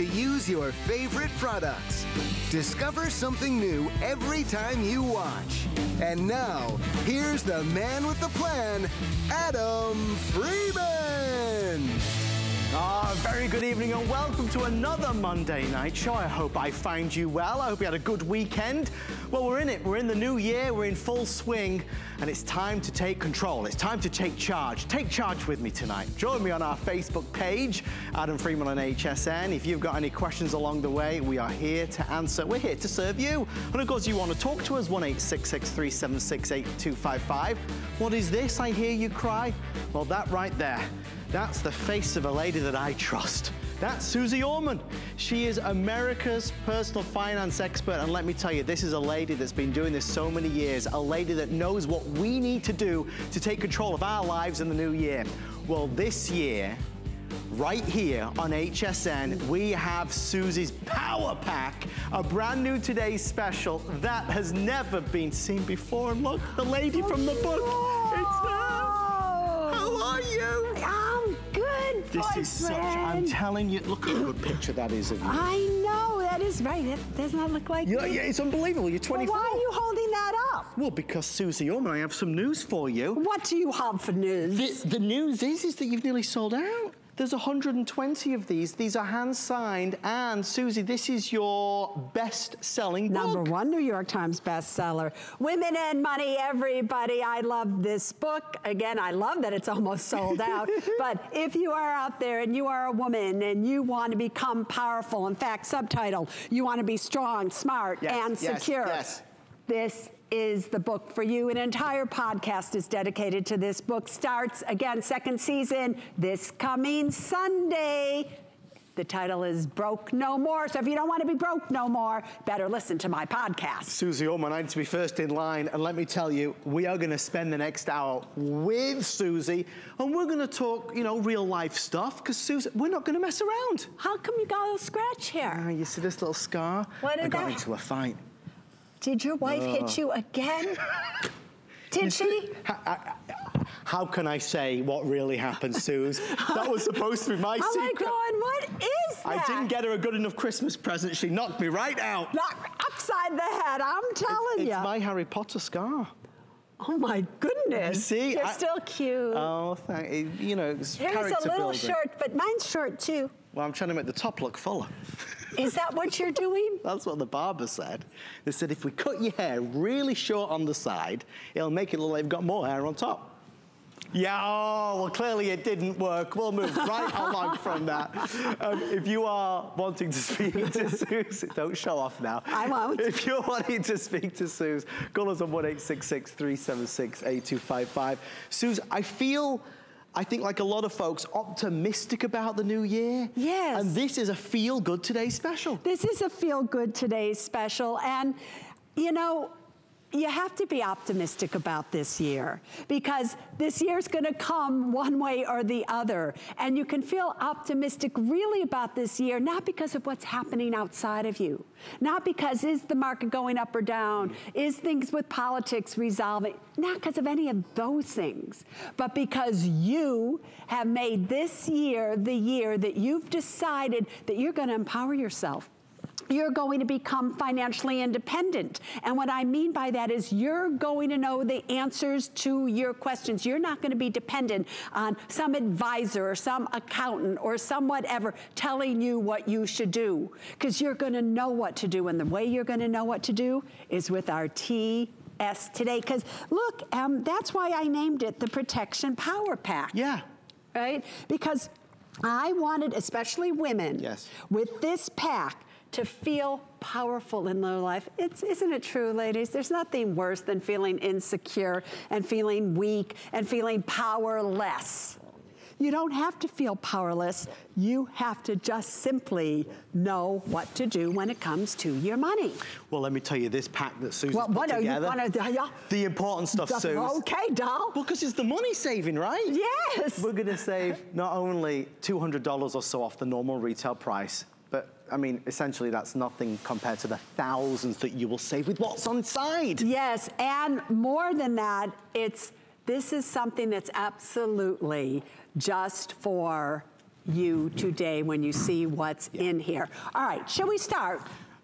to use your favorite products. Discover something new every time you watch. And now, here's the man with the plan, Adam Freeman. Very good evening and welcome to another Monday night show. I hope I find you well. I hope you had a good weekend. Well, we're in it. We're in the new year. We're in full swing and it's time to take control. It's time to take charge. Take charge with me tonight. Join me on our Facebook page, Adam Freeman on HSN. If you've got any questions along the way, we are here to answer. We're here to serve you. And of course, you want to talk to us, 1-866-376-8255. What is this? I hear you cry. Well, that right there. That's the face of a lady that I trust. That's Susie Orman. She is America's personal finance expert. And let me tell you, this is a lady that's been doing this so many years, a lady that knows what we need to do to take control of our lives in the new year. Well, this year, right here on HSN, we have Susie's Power Pack, a brand new today's special that has never been seen before. And look, the lady from the book, it's her. How are you? This is such, I'm telling you, look at a good picture that is of you. I know, that is right. It does not look like yeah, it's unbelievable. You're 24. Well, why are you holding that up? Well, because Susie Orman, I have some news for you. What do you have for news? The news is that you've nearly sold out. There's 120 of these. These are hand-signed. And Susie, this is your best-selling book. #1 New York Times bestseller. Women and Money, everybody. I love this book. Again, I love that it's almost sold out. But if you are out there and you are a woman and you want to become powerful, in fact, subtitle, you want to be strong, smart, and secure. Yes. This is the book for you. An entire podcast is dedicated to this book. Starts, again, second season this coming Sunday. The title is Broke No More. So if you don't want to be broke no more, better listen to my podcast. Susie Orman, I need to be first in line. And let me tell you, we are going to spend the next hour with Susie. And we're going to talk, you know, real life stuff. Because Susie, we're not going to mess around. How come you got a little scratch here? You see this little scar? What did I got into a fight. Did your wife hit you again? Did she? How can I say what really happened, Suze? That was supposed to be my secret. Oh my God, what is that? I didn't get her a good enough Christmas present. She knocked me right out. Upside the head, I'm telling you. It's my Harry Potter scar. Oh my goodness. You see? You're still cute. Oh, thank you. You know, it's Here's character a little building. shirt, but mine's short too. Well, I'm trying to make the top look fuller. Is that what you're doing? That's what the barber said. They said, if we cut your hair really short on the side, it'll make it look like you've got more hair on top. Yeah, oh, well, clearly it didn't work. We'll move right along from that. If you are wanting to speak to Suze, don't show off now. I won't. If you're wanting to speak to Suze, call us on 1-866-376-8255. Suze, I think like a lot of folks, optimistic about the new year. Yes. And this is a Feel Good Today special. This is a Feel Good Today special. And, you know, you have to be optimistic about this year because this year's gonna come one way or the other. And you can feel optimistic really about this year, not because of what's happening outside of you, not because is the market going up or down, is things with politics resolving, not because of any of those things, but because you have made this year the year that you've decided that you're gonna empower yourself. You're going to become financially independent. And what I mean by that is you're going to know the answers to your questions. You're not going to be dependent on some advisor or some accountant or some whatever telling you what you should do, because you're going to know what to do. And the way you're going to know what to do is with our TS today. Because look, that's why I named it the Protection Power Pack. Yeah. Right? Because I wanted, especially women, with this pack, to feel powerful in their life. Isn't it true, ladies? There's nothing worse than feeling insecure and feeling weak and feeling powerless. You don't have to feel powerless. You have to just simply know what to do when it comes to your money. Well, let me tell you, this pack that Suze put together, the important stuff, Suze. Okay, doll. Well, because it's the money saving, right? Yes. We're gonna save not only $200 or so off the normal retail price, but I mean, essentially that's nothing compared to the thousands that you will save with what's inside. Yes, and more than that, this is something that's absolutely just for you today when you see what's in here. All right, shall we start?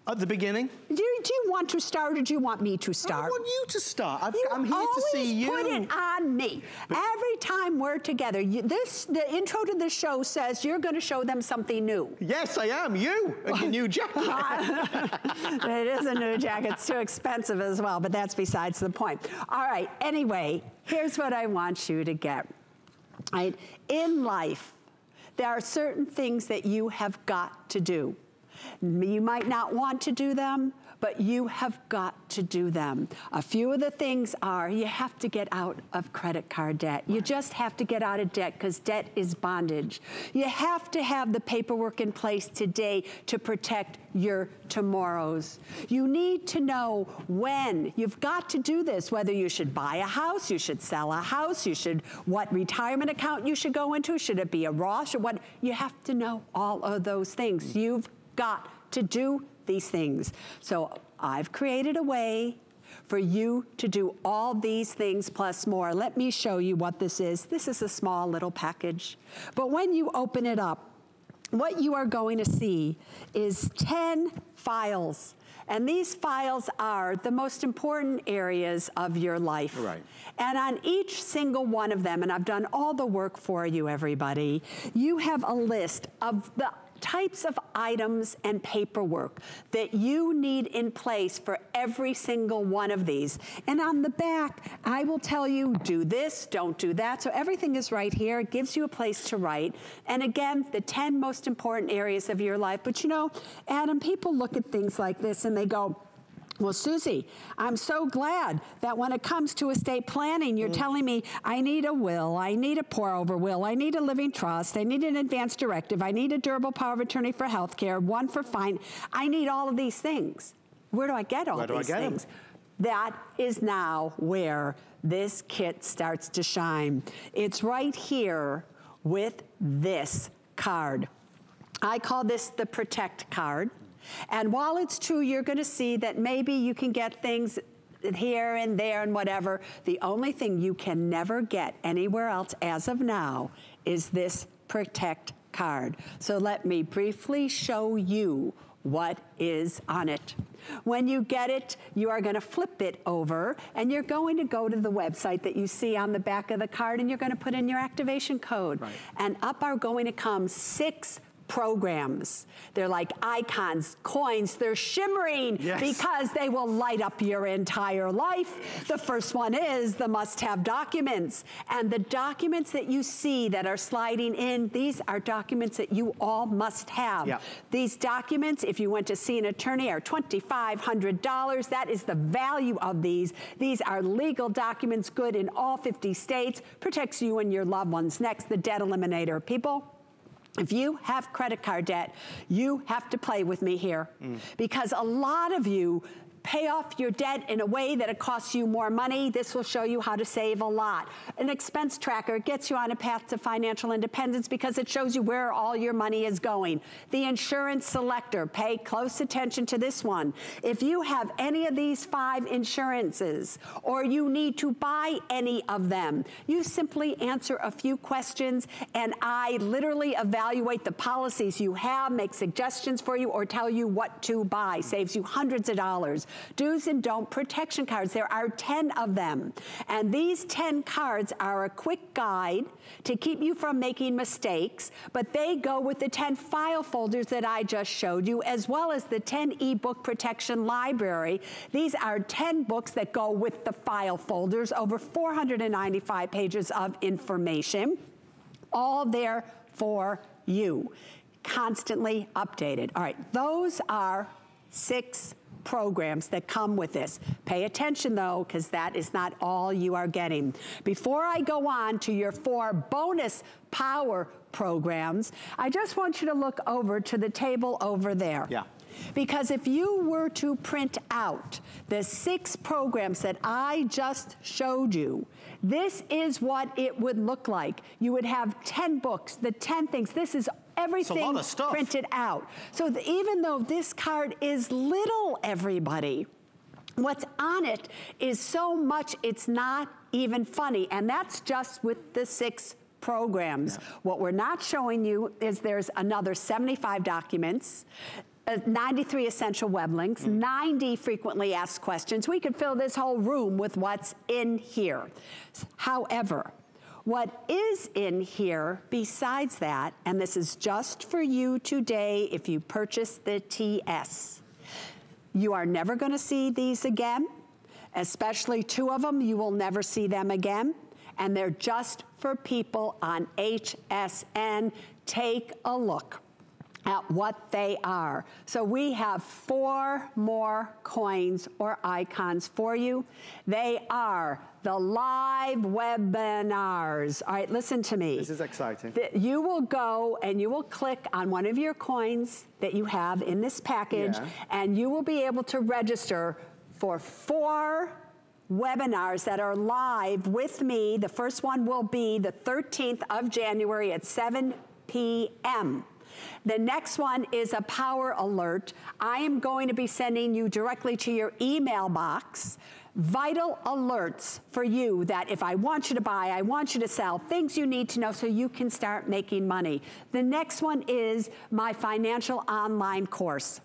At the beginning? Do you want to start or do you want me to start? I want you to start. I'm here to see you. Put it on me. Every time we're together, the intro to the show says you're going to show them something new. Yes, I am. You and your new jacket. It is a new jacket. It's too expensive as well, but that's besides the point. All right, anyway, here's what I want you to get. Right? In life, there are certain things that you have got to do. You might not want to do them, but you have got to do them. A few of the things are you have to get out of credit card debt. You just have to get out of debt because debt is bondage. You have to have the paperwork in place today to protect your tomorrows. You need to know when. You've got to do this, whether you should buy a house, you should sell a house, what retirement account you should go into, should it be a Roth, or what? You have to know all of those things. You've got to do these things. So I've created a way for you to do all these things plus more. Let me show you what this is. This is a small little package. But when you open it up, what you are going to see is 10 files. And these files are the most important areas of your life. Right. And on each single one of them, and I've done all the work for you, everybody, you have a list of the types of items and paperwork that you need in place for every single one of these. And on the back, I will tell you, do this, don't do that. So everything is right here. It gives you a place to write. And again, the 10 most important areas of your life. But you know, Adam, people look at things like this and they go, well, Susie, I'm so glad that when it comes to estate planning, you're telling me I need a will, I need a pour-over will, I need a living trust, I need an advance directive, I need a durable power of attorney for health care, one for fine. I need all of these things. Where do I get all these things? That is now where this kit starts to shine. It's right here with this card. I call this the Protect card. And while it's true, you're going to see that maybe you can get things here and there and whatever. The only thing you can never get anywhere else as of now is this Protect card. So let me briefly show you what is on it. When you get it, you are going to flip it over and you're going to go to the website that you see on the back of the card and you're going to put in your activation code. Right. And up are going to come 6 programs. They're like icons, coins, they're shimmering because they will light up your entire life. The first one is the must-have documents. And the documents that you see that are sliding in, these are documents that you all must have. Yep. These documents, if you went to see an attorney, are $2,500. That is the value of these. These are legal documents, good in all 50 states, protects you and your loved ones. Next, the debt eliminator. People, if you have credit card debt, you have to play with me here because a lot of you pay off your debt in a way that it costs you more money. This will show you how to save a lot. An expense tracker gets you on a path to financial independence because it shows you where all your money is going. The insurance selector, pay close attention to this one. If you have any of these 5 insurances or you need to buy any of them, you simply answer a few questions and I literally evaluate the policies you have, make suggestions for you, or tell you what to buy. Saves you hundreds of dollars. Do's and don't protection cards. There are 10 of them. And these 10 cards are a quick guide to keep you from making mistakes, but they go with the 10 file folders that I just showed you, as well as the 10 ebook protection library. These are 10 books that go with the file folders, over 495 pages of information, all there for you, constantly updated. All right, those are 6 programs that come with this. Pay attention though, because that is not all you are getting. Before I go on to your 4 bonus power programs, I just want you to look over to the table over there. Yeah. Because if you were to print out the 6 programs that I just showed you, this is what it would look like. You would have 10 books, the 10 things. This is everything printed out. So even though this card is little, everybody, what's on it is so much it's not even funny. And that's just with the 6 programs. Yeah. What we're not showing you is there's another 75 documents, 93 essential web links, 90 frequently asked questions. We could fill this whole room with what's in here. However, what is in here besides that, and this is just for you today if you purchase the TS, you are never going to see these again, especially 2 of them. You will never see them again, and they're just for people on HSN. Take a look at what they are. So we have 4 more coins or icons for you. They are the live webinars. All right, listen to me. This is exciting. You will go and you will click on one of your coins that you have in this package, and you will be able to register for 4 webinars that are live with me. The first one will be the 13th of January at 7 p.m. The next one is a power alert. I am going to be sending you directly to your email box vital alerts for you that if I want you to buy, I want you to sell, things you need to know so you can start making money. The next one is my financial online course.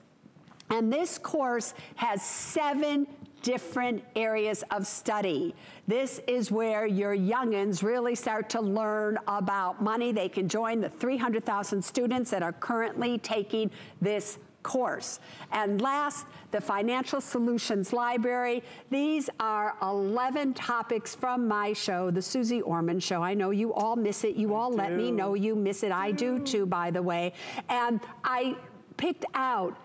And this course has 7 different areas of study. This is where your youngins really start to learn about money. They can join the 300,000 students that are currently taking this course. And last, the Financial Solutions Library. These are 11 topics from my show, the Susie Orman Show. I know you all miss it. You all let me know you miss it. I do too, by the way. And I picked out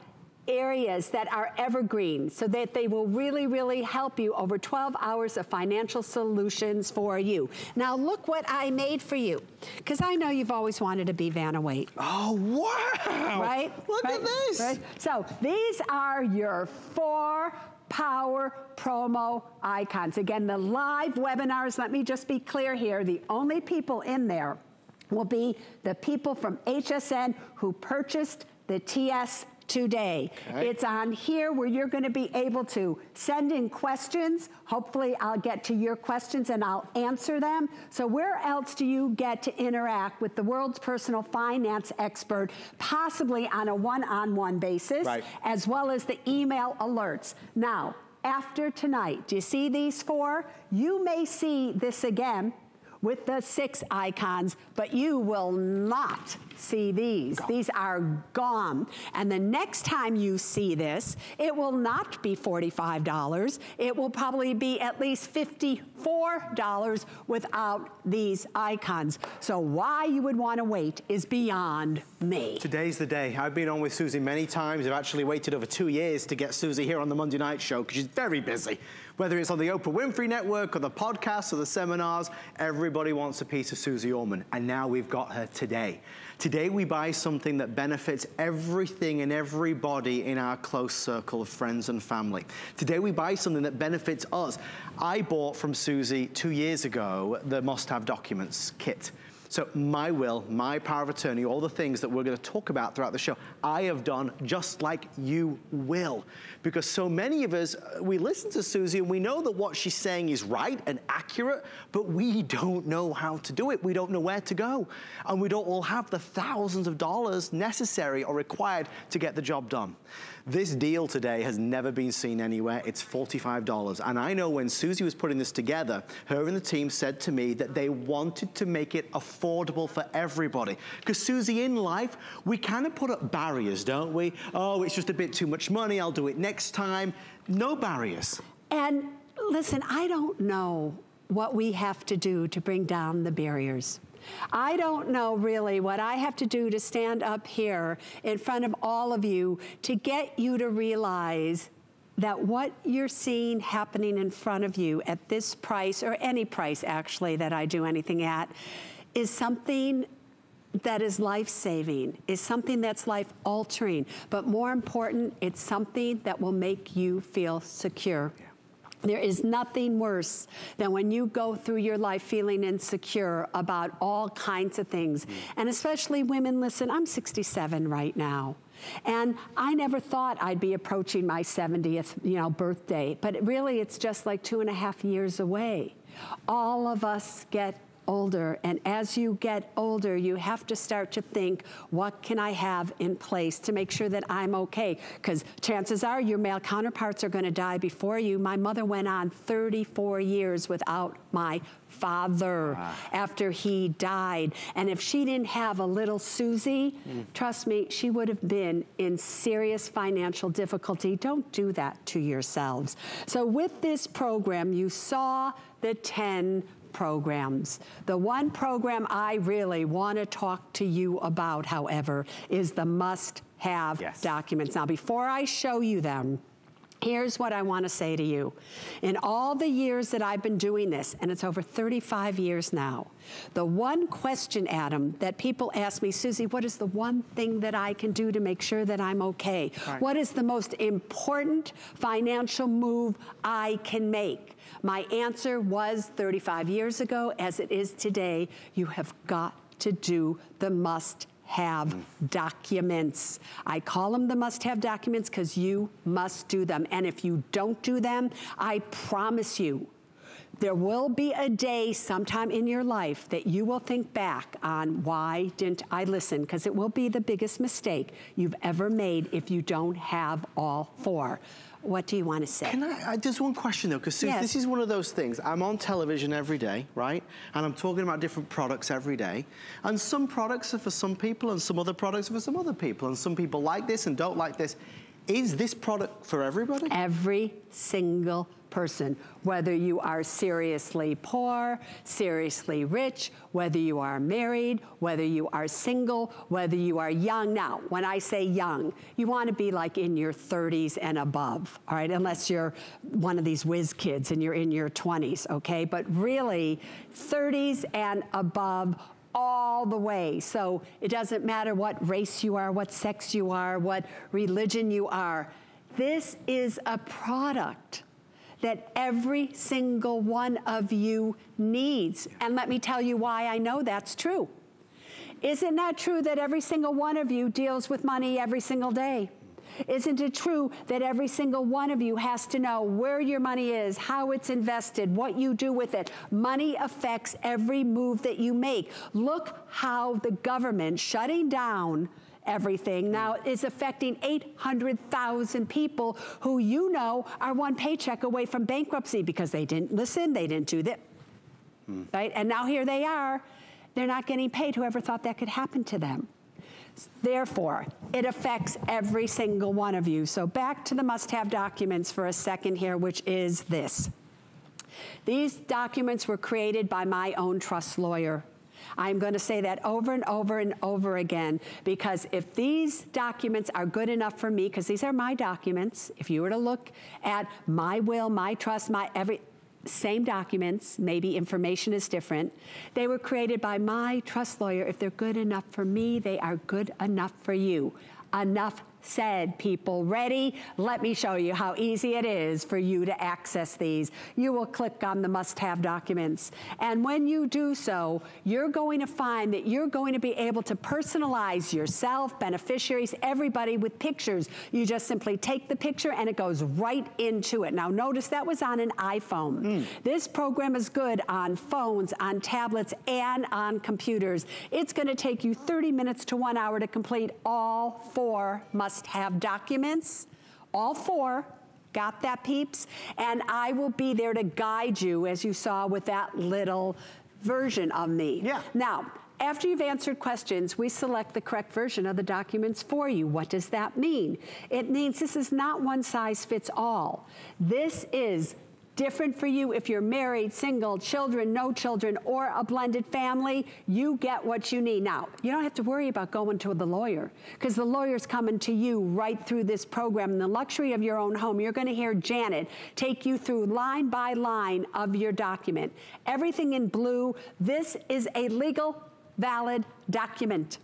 areas that are evergreen so that they will really, really help you. Over 12 hours of financial solutions for you. Now look what I made for you, because I know you've always wanted to be Vanna Waite. Oh, wow. Right? Look at this. Right? So these are your 4 power promo icons. Again, the live webinars, let me just be clear here, the only people in there will be the people from HSN who purchased the TS today. Okay. It's on here where you're going to be able to send in questions. Hopefully I'll get to your questions and I'll answer them. So where else do you get to interact with the world's personal finance expert, possibly on a one-on-one basis, as well as the email alerts? Now, after tonight, do you see these 4? You may see this again with the 6 icons, but you will not see these. These are gone. And the next time you see this, it will not be $45. It will probably be at least $54 without these icons. So why you would want to wait is beyond me. Today's the day. I've been on with Susie many times. I've actually waited over 2 years to get Susie here on the Monday Night Show because she's very busy. Whether it's on the Oprah Winfrey Network or the podcasts or the seminars, everybody wants a piece of Susie Orman. And now we've got her today. Today we buy something that benefits everything and everybody in our close circle of friends and family. Today we buy something that benefits us. I bought from Susie 2 years ago the must-have documents kit. So my will, my power of attorney, all the things that we're going to talk about throughout the show, I have done just like you will. Because so many of us, we listen to Susie and we know that what she's saying is right and accurate, but we don't know how to do it. We don't know where to go. And we don't all have the thousands of dollars necessary or required to get the job done. This deal today has never been seen anywhere. It's $45. And I know when Susie was putting this together, her and the team said to me that they wanted to make it affordable for everybody. Because Susie, in life, we kind of put up barriers, don't we? Oh, it's just a bit too much money. I'll do it next time. No barriers. And listen, I don't know what we have to do to bring down the barriers. I don't know really what I have to do to stand up here in front of all of you to get you to realize that what you're seeing happening in front of you at this price, or any price actually that I do anything at, is something that is life-saving, is something that's life-altering. But more important, it's something that will make you feel secure. There is nothing worse than when you go through your life feeling insecure about all kinds of things. And especially women, listen, I'm 67 right now. And I never thought I'd be approaching my 70th, birthday. But really, it's just like 2.5 years away. All of us get older. And as you get older, you have to start to think, what can I have in place to make sure that I'm okay? Because chances are your male counterparts are going to die before you. My mother went on 34 years without my father after he died. And if she didn't have a little Susie, trust me, she would have been in serious financial difficulty. Don't do that to yourselves. So with this program, you saw the 10 programs. The one program I really want to talk to you about, however, is the must-have documents. Now, before I show you them, here's what I want to say to you. In all the years that I've been doing this, and it's over 35 years now, the one question, Adam, that people ask me, Susie, what is the one thing that I can do to make sure that I'm okay? Right. What is the most important financial move I can make? My answer was 35 years ago, as it is today, you have got to do the must-have documents. I call them the must-have documents because you must do them. And if you don't do them, I promise you, there will be a day sometime in your life that you will think back on, why didn't I listen? Because it will be the biggest mistake you've ever made if you don't have all 4. What do you want to say? Can I just one question though, because this is one of those things. I'm on television every day, right? And I'm talking about different products every day. And some products are for some people and some other products are for some other people. And some people like this and don't like this. Is this product for everybody? Every single person, whether you are seriously poor, seriously rich, whether you are married, whether you are single, whether you are young. Now, when I say young, you want to be like in your 30s and above, all right? Unless you're one of these whiz kids and you're in your 20s, okay? But really, 30s and above, all the way. So it doesn't matter what race you are, what sex you are, what religion you are. This is a product that every single one of you needs. And let me tell you why I know that's true. Isn't that true that every single one of you deals with money every single day? Isn't it true that every single one of you has to know where your money is, how it's invested, what you do with it? Money affects every move that you make. Look how the government shutting down everything now is affecting 800,000 people who you know are one paycheck away from bankruptcy because they didn't listen, they didn't do that, right? And now here they are, they're not getting paid. Whoever thought that could happen to them? Therefore, it affects every single one of you. So back to the must-have documents for a second here, which is this. These documents were created by my own trust lawyer. I'm going to say that over and over and over again, because if these documents are good enough for me, because these are my documents, if you were to look at my will, my trust, same documents, maybe information is different. They were created by my trust lawyer. If they're good enough for me, they are good enough for you. Enough said, people. Ready? Let me show you how easy it is for you to access these. You will click on the must-have documents. And when you do so, you're going to find that you're going to be able to personalize yourself, beneficiaries, everybody with pictures. You just simply take the picture and it goes right into it. Now notice that was on an iPhone. This program is good on phones, on tablets, and on computers. It's going to take you 30 minutes to 1 hour to complete all 4 must-have documents, all 4. Got that, peeps? And I will be there to guide you, as you saw with that little version of me. Yeah. Now, after you've answered questions, we select the correct version of the documents for you. What does that mean? It means this is not one size fits all. This is different for you if you're married, single, children, no children, or a blended family. You get what you need. Now, you don't have to worry about going to the lawyer, because the lawyer's coming to you right through this program. In the luxury of your own home, you're going to hear Janet take you through line by line of your document. Everything in blue. This is a legal, valid document.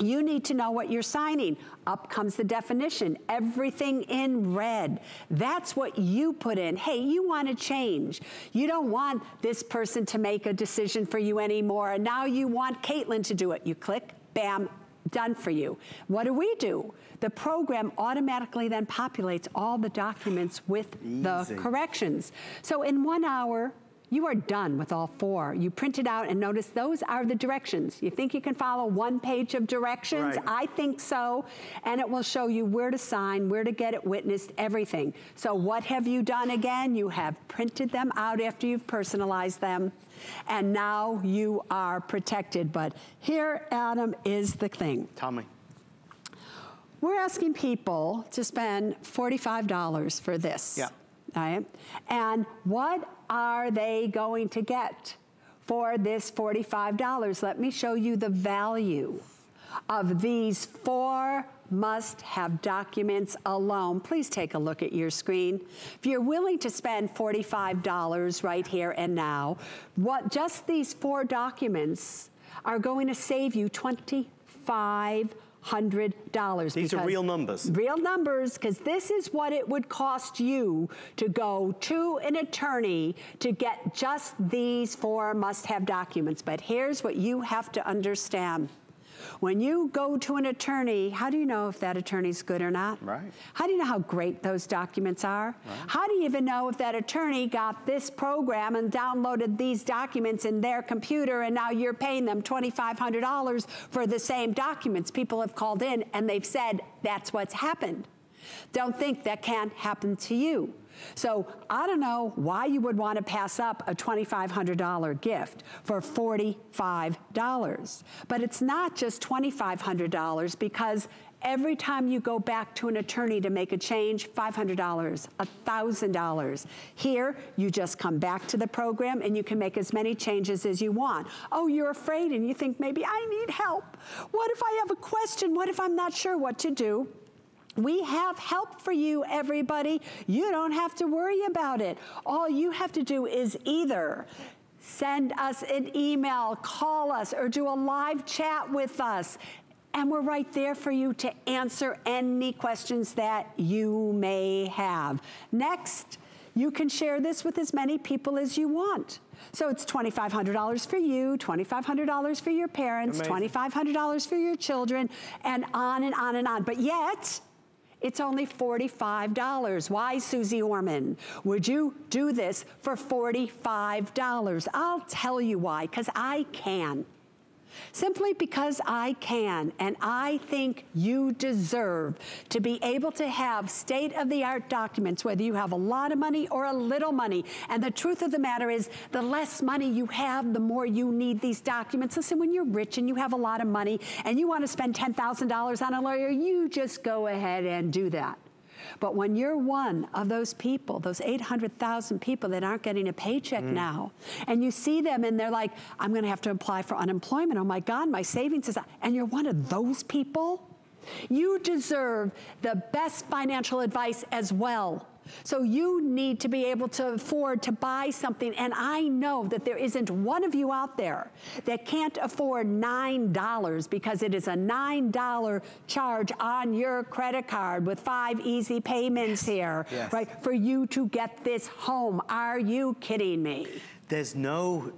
You need to know what you're signing. Up comes the definition. Everything in red. That's what you put in. Hey, you want to change. You don't want this person to make a decision for you anymore. And now you want Caitlin to do it. You click, bam, done for you. What do? The program automatically then populates all the documents with the corrections. So in 1 hour, you are done with all 4. You print it out and notice those are the directions. You think you can follow 1 page of directions? Right. I think so. And it will show you where to sign, where to get it witnessed, everything. So what have you done again? You have printed them out after you've personalized them. And now you are protected. But here, Adam, is the thing. Tell me. We're asking people to spend $45 for this. Yeah. Right? And what are they going to get for this $45? Let me show you the value of these 4 must-have documents alone. Please take a look at your screen. If you're willing to spend $45 right here and now, what just these 4 documents are going to save you $2,500. These are real numbers. Real numbers, because this is what it would cost you to go to an attorney to get just these 4 must-have documents. But here's what you have to understand. When you go to an attorney, how do you know if that attorney's good or not? Right. How do you know how great those documents are? Right. How do you even know if that attorney got this program and downloaded these documents in their computer and now you're paying them $2,500 for the same documents? People have called in and they've said that's what's happened. Don't think that can't happen to you. So I don't know why you would want to pass up a $2,500 gift for $45. But it's not just $2,500, because every time you go back to an attorney to make a change, $500, $1,000. Here, you just come back to the program and you can make as many changes as you want. Oh, you're afraid and you think, maybe I need help. What if I have a question? What if I'm not sure what to do? We have help for you, everybody. You don't have to worry about it. All you have to do is either send us an email, call us, or do a live chat with us. And we're right there for you to answer any questions that you may have. Next, you can share this with as many people as you want. So it's $2,500 for you, $2,500 for your parents, $2,500 for your children, and on and on and on. But yet, it's only $45. Why, Susie Orman, would you do this for $45? I'll tell you why, because I can. Simply because I can, and I think you deserve to be able to have state-of-the-art documents, whether you have a lot of money or a little money. And the truth of the matter is, the less money you have, the more you need these documents. Listen, when you're rich and you have a lot of money and you want to spend $10,000 on a lawyer, you just go ahead and do that. But when you're one of those people, those 800,000 people that aren't getting a paycheck now, and you see them and they're like, I'm going to have to apply for unemployment. Oh my God, my savings is, and you're one of those people, you deserve the best financial advice as well. So you need to be able to afford to buy something. And I know that there isn't one of you out there that can't afford $9, because it is a $9 charge on your credit card with 5 easy payments here, right? For you to get this home. Are you kidding me? There's no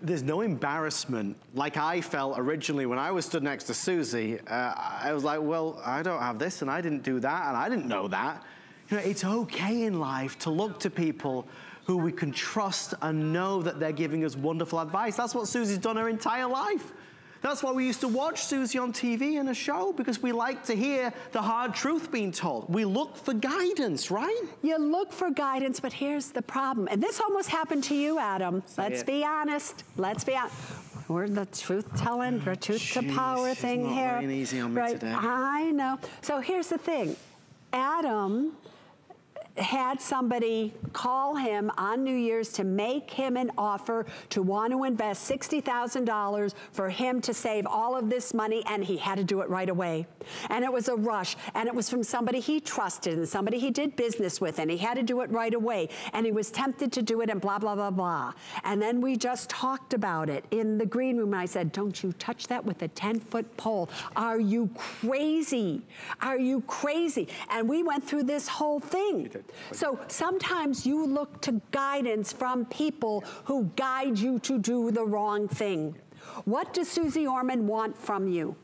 embarrassment like I felt originally when I was stood next to Susie. I was like, well, I don't have this and I didn't do that and I didn't know that. You know, it's okay in life to look to people who we can trust and know that they're giving us wonderful advice. That's what Susie's done her entire life. That's why we used to watch Susie on TV in a show, because we like to hear the hard truth being told. We look for guidance, right? You look for guidance, but here's the problem. And this almost happened to you, Adam. Let's be honest. Let's be honest. We're the truth-telling, the truth-to-power thing here. It's not easy on me today. I know. So here's the thing. Adam had somebody call him on New Year's to make him an offer to want to invest $60,000 for him to save all of this money, and he had to do it right away. And it was a rush, and it was from somebody he trusted and somebody he did business with, and he had to do it right away, and he was tempted to do it, and blah, blah, blah, blah. And then we just talked about it in the green room, and I said, don't you touch that with a 10-foot pole. Are you crazy? Are you crazy? And we went through this whole thing. So sometimes you look to guidance from people who guide you to do the wrong thing. What does Susie Orman want from you?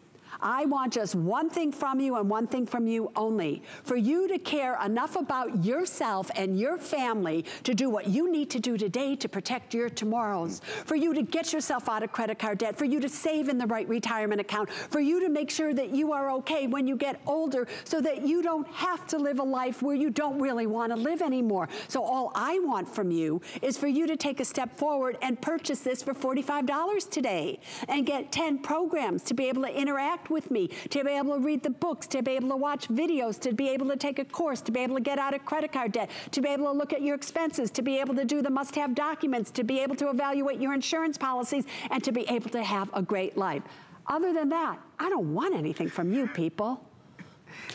I want just one thing from you and one thing from you only. For you to care enough about yourself and your family to do what you need to do today to protect your tomorrows. For you to get yourself out of credit card debt. For you to save in the right retirement account. For you to make sure that you are okay when you get older so that you don't have to live a life where you don't really want to live anymore. So all I want from you is for you to take a step forward and purchase this for $45 today and get 10 programs to be able to interact with me, to be able to read the books, to be able to watch videos, to be able to take a course, to be able to get out of credit card debt, to be able to look at your expenses, to be able to do the must-have documents, to be able to evaluate your insurance policies, and to be able to have a great life. Other than that, I don't want anything from you people.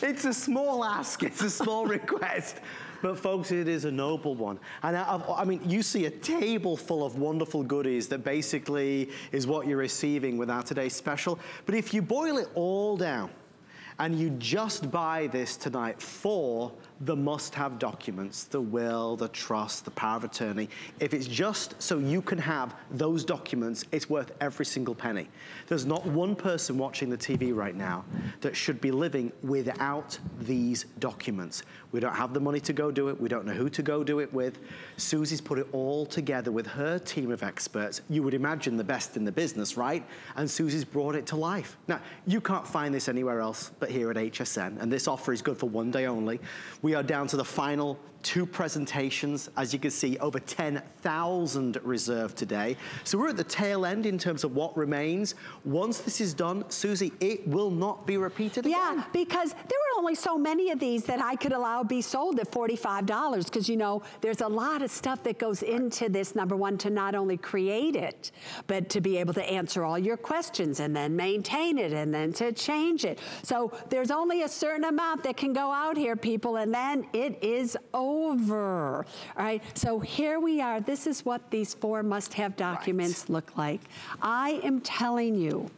It's a small ask, it's a small request. But folks, it is a noble one. And I mean, you see a table full of wonderful goodies that basically is what you're receiving with our today's special. But if you boil it all down and you just buy this tonight for the must-have documents, the will, the trust, the power of attorney, if it's just so you can have those documents, it's worth every single penny. There's not one person watching the TV right now that should be living without these documents. We don't have the money to go do it. We don't know who to go do it with. Susie's put it all together with her team of experts. You would imagine the best in the business, right? And Susie's brought it to life. Now, you can't find this anywhere else but here at HSN, and this offer is good for one day only. We are down to the final 2 presentations. As you can see, over 10,000 reserved today. So we're at the tail end in terms of what remains. Once this is done, Susie, it will not be repeated again. Yeah, because there were only so many of these that I could allow be sold at $45 because, you know, there's a lot of stuff that goes into this, number one, to not only create it, but to be able to answer all your questions and then maintain it and then to change it. So there's only a certain amount that can go out here, people, and then it is over. All right, so here we are. This is what these 4 must-have documents look like. I am telling you,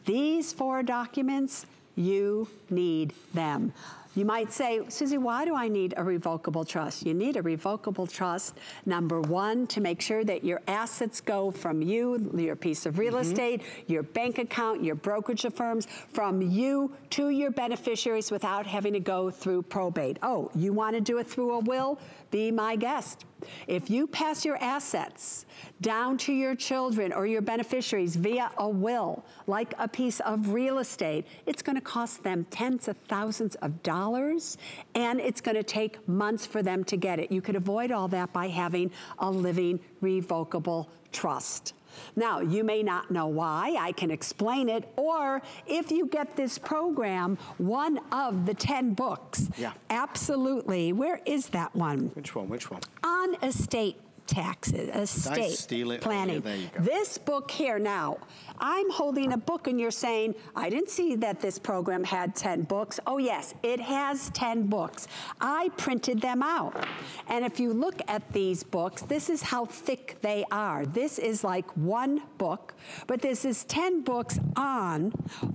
these 4 documents, you need them. You might say, Susie, why do I need a revocable trust? You need a revocable trust, number one, to make sure that your assets go from you, your piece of real estate, your bank account, your brokerage firms, from you to your beneficiaries without having to go through probate. Oh, you want to do it through a will? Be my guest. If you pass your assets down to your children or your beneficiaries via a will, like a piece of real estate, it's going to cost them tens of thousands of dollars, and it's going to take months for them to get it. You could avoid all that by having a living revocable trust. Now, you may not know why. I can explain it. Or if you get this program, one of the 10 books. Yeah. Absolutely. Where is that one? Which one? Which one? On estate taxes, estate planning. There you go. This book here now, I'm holding a book and you're saying, I didn't see that this program had 10 books. Oh yes, it has 10 books. I printed them out. And if you look at these books, this is how thick they are. This is like one book, but this is 10 books on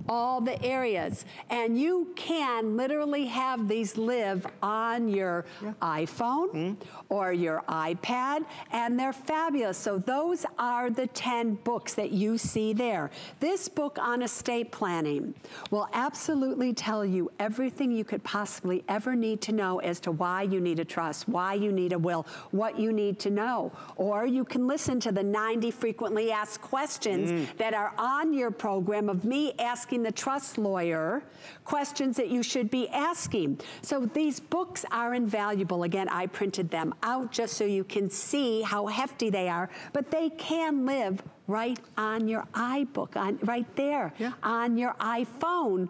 all the areas. And you can literally have these live on your iPhone or your iPad, and they're fabulous. So those are the 10 books that you see there. This book on estate planning will absolutely tell you everything you could possibly ever need to know as to why you need a trust, why you need a will, what you need to know. Or you can listen to the 90 frequently asked questions that are on your program of me asking the trust lawyer questions that you should be asking. So these books are invaluable. Again, I printed them out just so you can see how hefty they are, but they can live right on your iBook, right there, on your iPhone.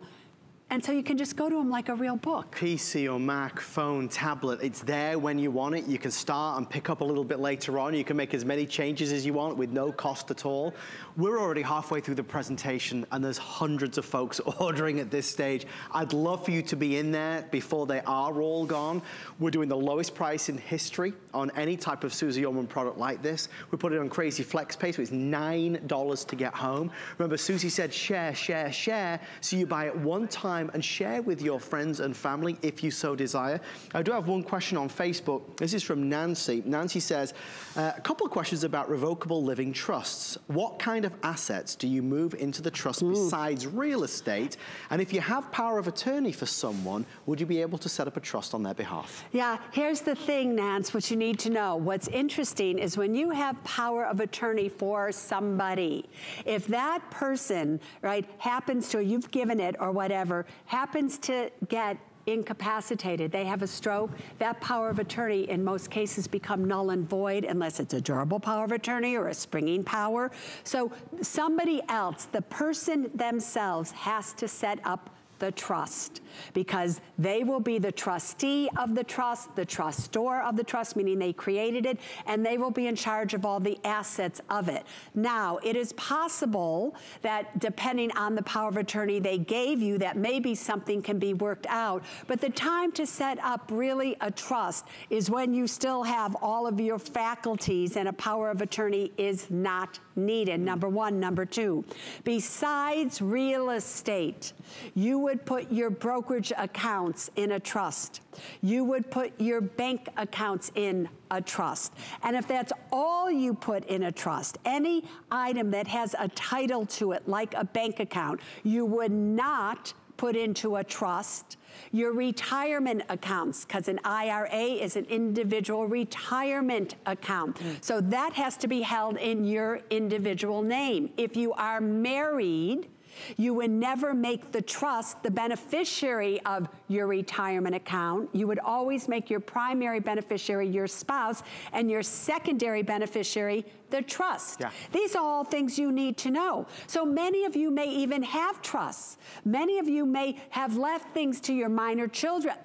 And so you can just go to them like a real book. PC or Mac, phone, tablet, it's there when you want it. You can start and pick up a little bit later on. You can make as many changes as you want with no cost at all. We're already halfway through the presentation and there's hundreds of folks ordering at this stage. I'd love for you to be in there before they are all gone. We're doing the lowest price in history on any type of Susie Orman product like this. We put it on Crazy Flex Pay, so it's $9 to get home. Remember, Susie said share, share, share, so you buy it one time time and share with your friends and family if you so desire. I do have one question on Facebook. This is from Nancy. Nancy says, a couple of questions about revocable living trusts. What kind of assets do you move into the trust besides real estate? And if you have power of attorney for someone, would you be able to set up a trust on their behalf? Yeah, here's the thing, Nance, what you need to know. What's interesting is when you have power of attorney for somebody, if that person, right, happens to, you've given it or whatever, happens to get incapacitated, they have a stroke, that power of attorney in most cases become null and void unless it's a durable power of attorney or a springing power. So somebody else, the person themselves, has to set up the trust, because they will be the trustee of the trustor of the trust, meaning they created it, and they will be in charge of all the assets of it. Now, it is possible that depending on the power of attorney they gave you, that maybe something can be worked out, but the time to set up really a trust is when you still have all of your faculties and a power of attorney is not needed, number one. Number two, besides real estate, you would put your brokerage accounts in a trust. You would put your bank accounts in a trust. And if that's all you put in a trust, any item that has a title to it, like a bank account, you would not put into a trust. Your retirement accounts, because an IRA is an individual retirement account. So that has to be held in your individual name. If you are married, you would never make the trust the beneficiary of your retirement account. You would always make your primary beneficiary your spouse and your secondary beneficiary the trust. Yeah. These are all things you need to know. So many of you may even have trusts. Many of you may have left things to your minor children.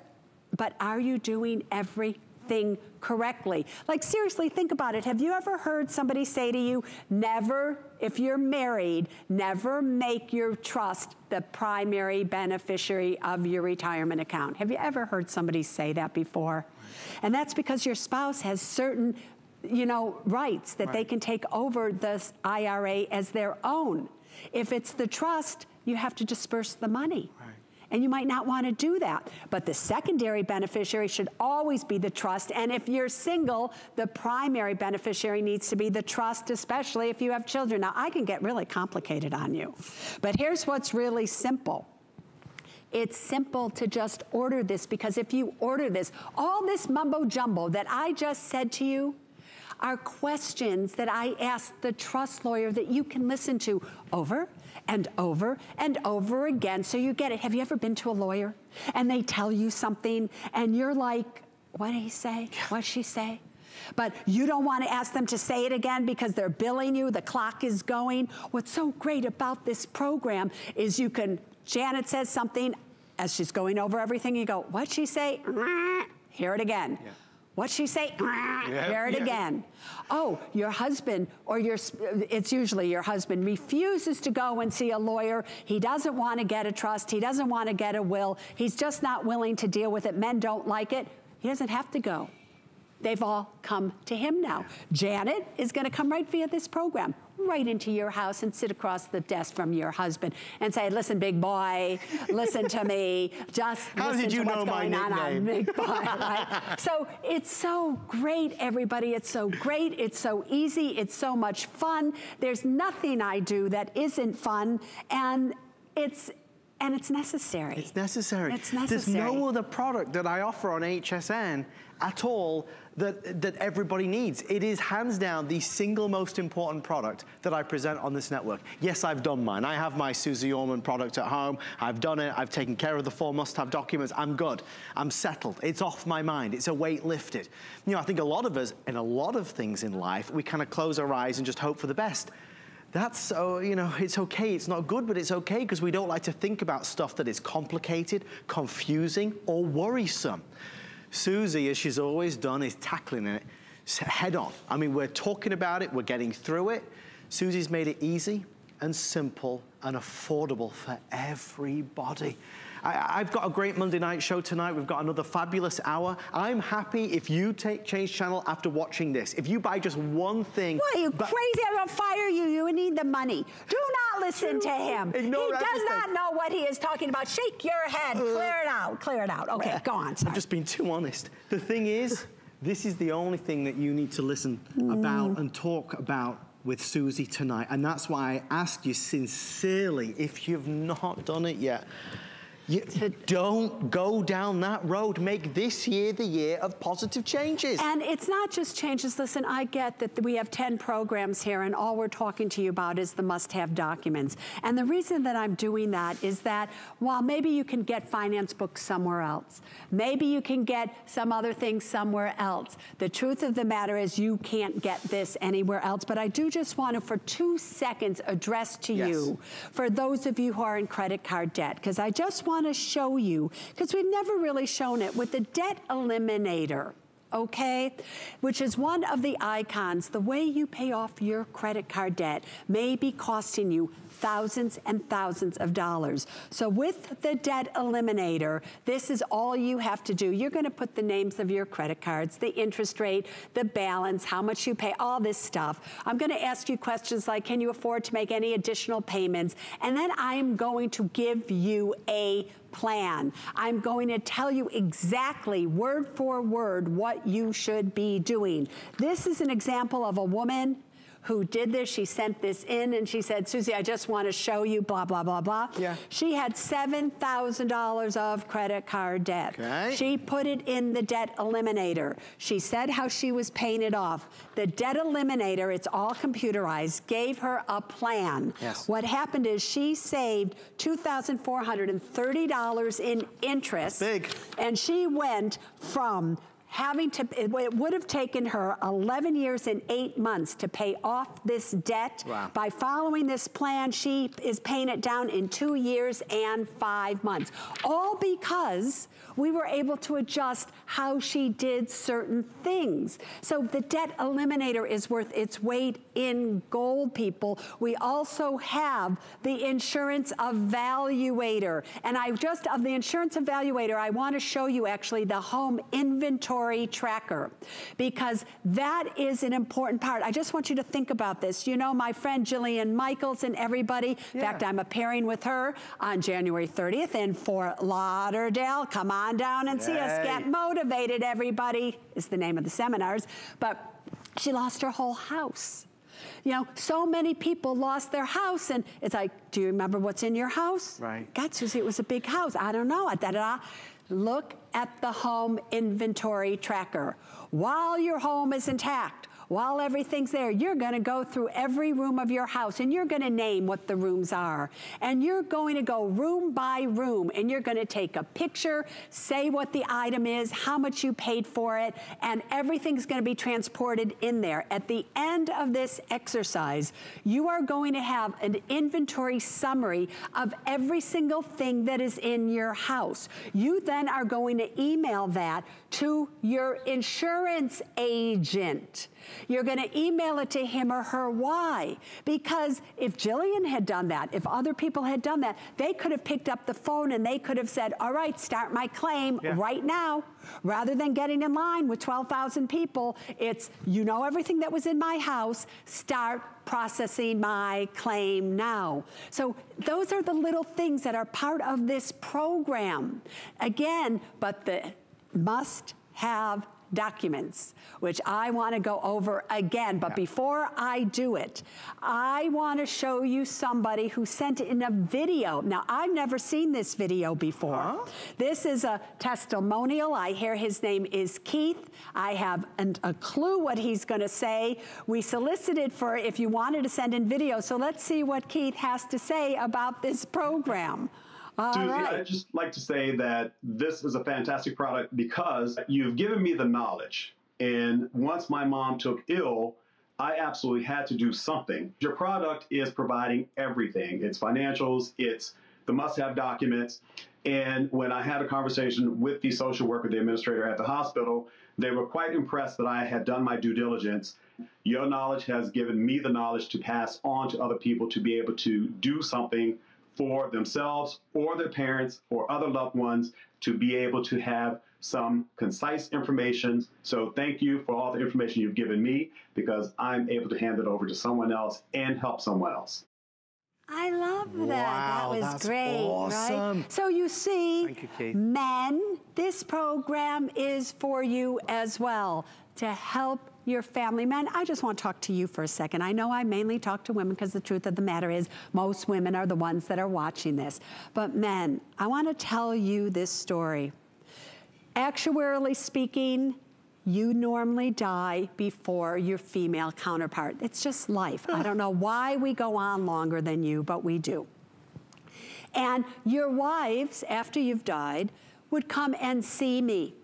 But are you doing everything correctly? Like, seriously, think about it. Have you ever heard somebody say to you, never, if you're married, never make your trust the primary beneficiary of your retirement account? Have you ever heard somebody say that before? And that's because your spouse has certain, you know, rights that they can take over this IRA as their own. If it's the trust, you have to disperse the money. And you might not want to do that. But the secondary beneficiary should always be the trust. And if you're single, the primary beneficiary needs to be the trust, especially if you have children. Now, I can get really complicated on you. But here's what's really simple. It's simple to just order this, because if you order this, all this mumbo jumbo that I just said to you are questions that I asked the trust lawyer that you can listen to over and over and over again, so you get it. Have you ever been to a lawyer and they tell you something and you're like, what did he say? What did she say? But you don't want to ask them to say it again because they're billing you, the clock is going. What's so great about this program is you can, Janet says something as she's going over everything, you go, what'd she say? Hear it again. Yeah. What'd she say? Hear it again. Oh, your husband, or it's usually your husband, refuses to go and see a lawyer. He doesn't want to get a trust. He doesn't want to get a will. He's just not willing to deal with it. Men don't like it. He doesn't have to go. They've all come to him now. Janet is going to come right via this program, right into your house and sit across the desk from your husband and say, listen, big boy, listen to me. Just listen to what's going on, big boy. Right? So it's so great, everybody. It's so great. It's so easy. It's so much fun. There's nothing I do that isn't fun, and it's necessary. It's necessary. It's necessary. There's no other product that I offer on HSN at all that everybody needs. It is hands down the single most important product that I present on this network. Yes, I've done mine. I have my Susie Orman product at home. I've done it. I've taken care of the 4 must-have documents. I'm good. I'm settled. It's off my mind. It's a weight lifted. You know, I think a lot of us, in a lot of things in life, we kind of close our eyes and just hope for the best. That's so, you know, it's okay. It's not good, but it's okay because we don't like to think about stuff that is complicated, confusing, or worrisome. Susie, as she's always done, is tackling it head on. I mean, we're talking about it, we're getting through it. Susie's made it easy and simple and affordable for everybody. I've got a great Monday night show tonight. We've got another fabulous hour. I'm happy if you change channel after watching this. If you buy just one thing. What, are you crazy? I'm gonna fire you. You need the money. Do not not listen to him. Ignore he everything. does not know what he is talking about. Shake your head. Clear it out. Clear it out. Okay, go on. Sorry. I've just been too honest. The thing is, this is the only thing that you need to listen about and talk about with Susie tonight. And that's why I ask you sincerely, if you've not done it yet, don't go down that road. Make this year the year of positive changes. And it's not just changes. Listen, I get that we have 10 programs here and all we're talking to you about is the must-have documents. And the reason that I'm doing that is that while maybe you can get finance books somewhere else, maybe you can get some other things somewhere else, the truth of the matter is you can't get this anywhere else. But I do just want to, for 2 seconds, address to you, for those of you who are in credit card debt, because I just want to show you, because we've never really shown it, with the debt eliminator, okay, which is one of the icons. The way you pay off your credit card debt may be costing you thousands and thousands of dollars. So with the debt eliminator, this is all you have to do. You're going to put the names of your credit cards, the interest rate, the balance, how much you pay, all this stuff. I'm going to ask you questions like, can you afford to make any additional payments? And then I'm going to give you a plan. I'm going to tell you exactly, word for word, what you should be doing. This is an example of a woman who did this. She sent this in and she said, Susie, I just want to show you blah, blah, blah, blah. Yeah. She had $7,000 of credit card debt. Okay. She put it in the debt eliminator. She said how she was paying it off. The debt eliminator, it's all computerized, gave her a plan. Yes. What happened is she saved $2,430 in interest. Big. And she went from having to, it would have taken her 11 years and 8 months to pay off this debt. Wow. By following this plan, she is paying it down in 2 years and 5 months. All because we were able to adjust how she did certain things. So the debt eliminator is worth its weight in gold, people. We also have the insurance evaluator. And of the insurance evaluator, I want to show you actually the home inventory tracker, because that is an important part. I just want you to think about this. You know, my friend Jillian Michaels and everybody, in fact, I'm appearing with her on January 30th in Fort Lauderdale. Come on down and see us. Get motivated, everybody, is the name of the seminars. But she lost her whole house. You know, so many people lost their house, and it's like, do you remember what's in your house? Right. God, Susie, it was a big house. I don't know. Look at the home inventory tracker. While your home is intact, while everything's there, you're going to go through every room of your house and you're going to name what the rooms are. And you're going to go room by room and you're going to take a picture, say what the item is, how much you paid for it, and everything's going to be transported in there. At the end of this exercise, you are going to have an inventory summary of every single thing that is in your house. You then are going to email that to your insurance agent. You're going to email it to him or her. Why? Because if Jillian had done that, if other people had done that, they could have picked up the phone and they could have said, all right, start my claim right now. Rather than getting in line with 12,000 people, it's, you know, everything that was in my house, start processing my claim now. So those are the little things that are part of this program. Again, but the must-have documents, which I want to go over again. But before I do it, I want to show you somebody who sent in a video. Now, I've never seen this video before. This is a testimonial. I hear his name is Keith. I have a clue what he's going to say. We solicited for if you wanted to send in video. So let's see what Keith has to say about this program. Susie, I'd just like to say that this is a fantastic product because you've given me the knowledge. And once my mom took ill, I absolutely had to do something. Your product is providing everything. It's financials, it's the must-have documents. And when I had a conversation with the social worker, the administrator at the hospital, they were quite impressed that I had done my due diligence. Your knowledge has given me the knowledge to pass on to other people to be able to do something for themselves or their parents or other loved ones, to be able to have some concise information. So thank you for all the information you've given me, because I'm able to hand it over to someone else and help someone else. I love that. Wow, that was that's great, awesome. right? So you see, Thank you, Keith. men, this program is for you as well, to help your family. Men, I just want to talk to you for a second. I know I mainly talk to women because the truth of the matter is most women are the ones that are watching this. But men, I want to tell you this story. Actuarially speaking, you normally die before your female counterpart. It's just life. I don't know why we go on longer than you, but we do. And your wives, after you've died, would come and see me.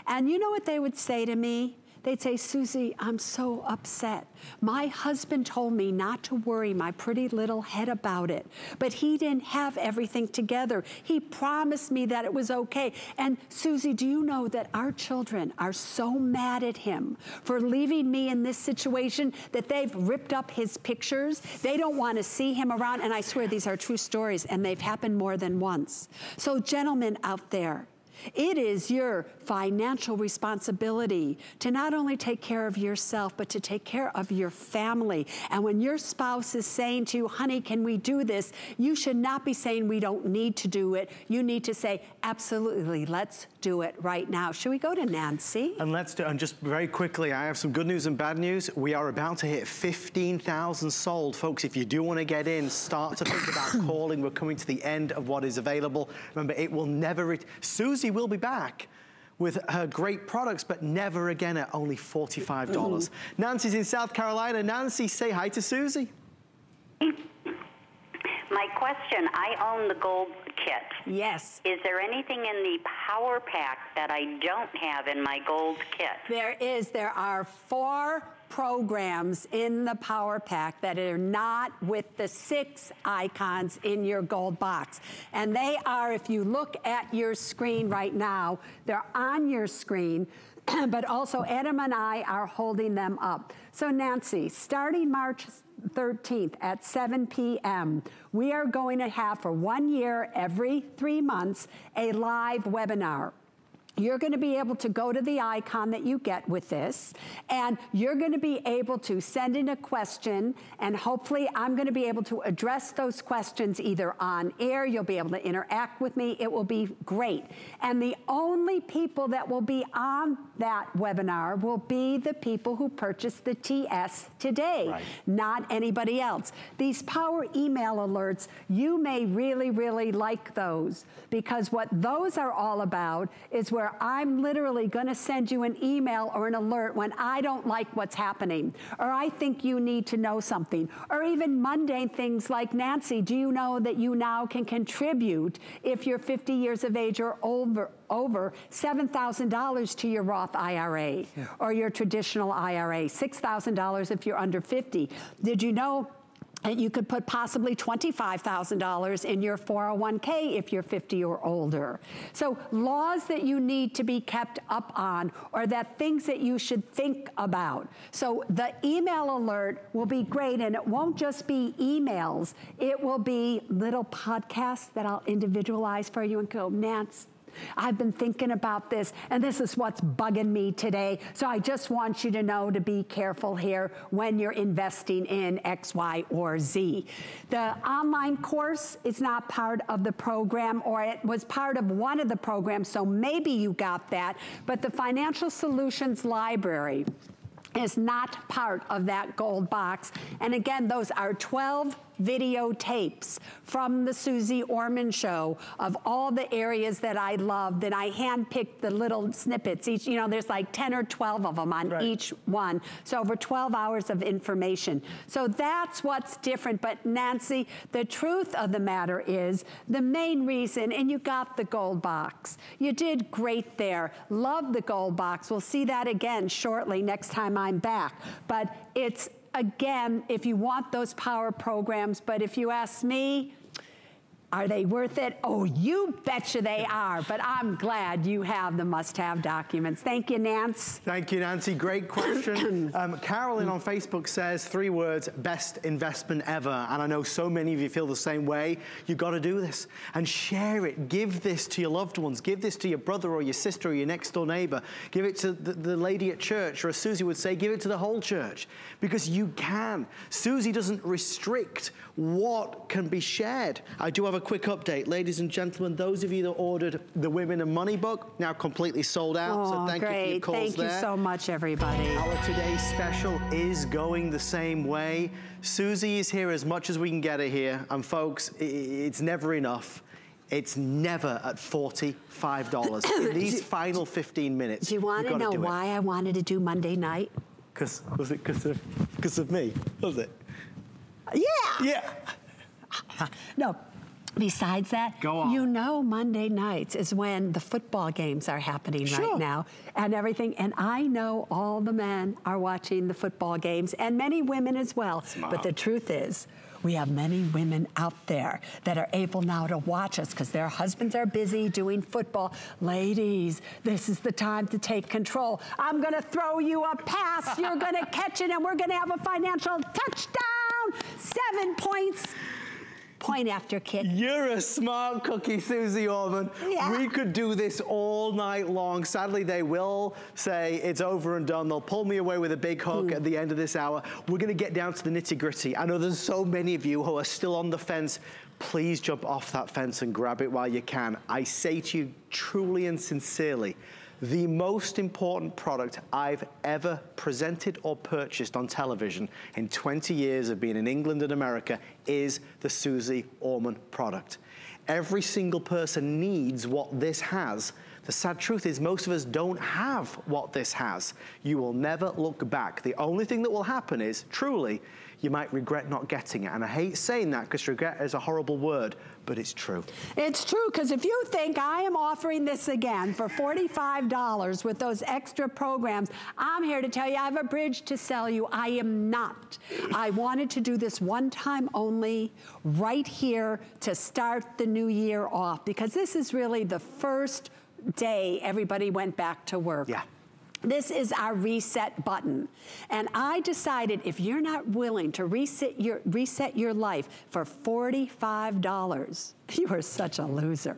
And you know what they would say to me? They'd say, Susie, I'm so upset. My husband told me not to worry my pretty little head about it, but he didn't have everything together. He promised me that it was okay. And Susie, do you know that our children are so mad at him for leaving me in this situation that they've ripped up his pictures? They don't want to see him around. And I swear these are true stories, and they've happened more than once. So gentlemen out there, it is your financial responsibility to not only take care of yourself, but to take care of your family. And when your spouse is saying to you, honey, can we do this? You should not be saying we don't need to do it. You need to say, absolutely, let's do it right now. Should we go to Nancy? And let's do, and just very quickly, I have some good news and bad news. We are about to hit 15,000 sold. Folks, if you do want to get in, start to think about calling. We're coming to the end of what is available. Remember, it will never, Susie will be back with her great products, but never again at only $45. Nancy's in South Carolina. Nancy, say hi to Susie. My question, I own the gold kit. Yes. Is there anything in the power pack that I don't have in my gold kit? There is. There are 4 programs in the power pack that are not with the 6 icons in your gold box. And they are, if you look at your screen right now, they're on your screen, but also Adam and I are holding them up. So Nancy, starting March 13th at 7 p.m., we are going to have for 1 year, every 3 months, a live webinar. You're going to be able to go to the icon that you get with this, and you're going to be able to send in a question, and hopefully I'm going to be able to address those questions either on air. You'll be able to interact with me. It will be great. And the only people that will be on that webinar will be the people who purchased the TS today, not anybody else. These power email alerts, you may really, really like those, because what those are all about is where I'm literally going to send you an email or an alert when I don't like what's happening, or I think you need to know something, or even mundane things like, Nancy, do you know that you now can contribute, if you're 50 years of age or over $7,000 to your Roth IRA or your traditional IRA, $6,000 if you're under 50. Did you know and you could put possibly $25,000 in your 401k if you're 50 or older? So laws that you need to be kept up on, or that things that you should think about. So the email alert will be great, and it won't just be emails. It will be little podcasts that I'll individualize for you and go, Nance, I've been thinking about this, and this is what's bugging me today. So I just want you to know to be careful here when you're investing in X, Y, or Z. The online course is not part of the program, or it was part of one of the programs, so maybe you got that. But the Financial Solutions Library is not part of that gold box. And again, those are 12 videotapes from the Susie Orman Show of all the areas that I loved, and I handpicked the little snippets. Each, you know, there's like 10 or 12 of them on each one. So over 12 hours of information. So that's what's different. But Nancy, the truth of the matter is the main reason, and you got the gold box. You did great there. Love the gold box. We'll see that again shortly next time I'm back. But it's, again, if you want those power programs, but if you ask me, Are they worth it? Oh, you betcha they are. But I'm glad you have the must-have documents. Thank you, Nance. Thank you, Nancy. Great question. Carolyn on Facebook says 3 words, best investment ever. And I know so many of you feel the same way. You've got to do this and share it. Give this to your loved ones. Give this to your brother or your sister or your next door neighbor. Give it to the lady at church, or as Susie would say, give it to the whole church, because you can. Susie doesn't restrict what can be shared. I do have a quick update. Ladies and gentlemen, those of you that ordered the Women and Money book, now completely sold out. Oh, so thank you for your calls there. Thank you so much, everybody. Our today's special is going the same way. Susie is here as much as we can get her here. And folks, it's never enough. It's never at $45. In these final 15 minutes. Do you want to know why I wanted to do Monday night? Was it because of me? Was it? Yeah. Yeah. No. Besides that, go on. You know Monday nights is when the football games are happening right now and everything. And I know all the men are watching the football games, and many women as well. Smart. But the truth is, we have many women out there that are able now to watch us because their husbands are busy doing football. Ladies, this is the time to take control. I'm going to throw you a pass. You're going to catch it, and we're going to have a financial touchdown. 7 points. Point after kick. You're a smart cookie, Susie Orman. Yeah. We could do this all night long. Sadly, they will say it's over and done. They'll pull me away with a big hook at the end of this hour. We're going to get down to the nitty-gritty. I know there's so many of you who are still on the fence. Please jump off that fence and grab it while you can. I say to you truly and sincerely, the most important product I've ever presented or purchased on television in 20 years of being in England and America is the Susie Orman product. Every single person needs what this has. The sad truth is most of us don't have what this has. You will never look back. The only thing that will happen is, truly, you might regret not getting it. And I hate saying that because regret is a horrible word, but it's true. It's true, because if you think I am offering this again for $45 with those extra programs, I'm here to tell you I have a bridge to sell you. I am not. I wanted to do this one time only right here to start the new year off, because this is really the first day everybody went back to work. Yeah. This is our reset button. And I decided if you're not willing to reset your life for $45, you are such a loser.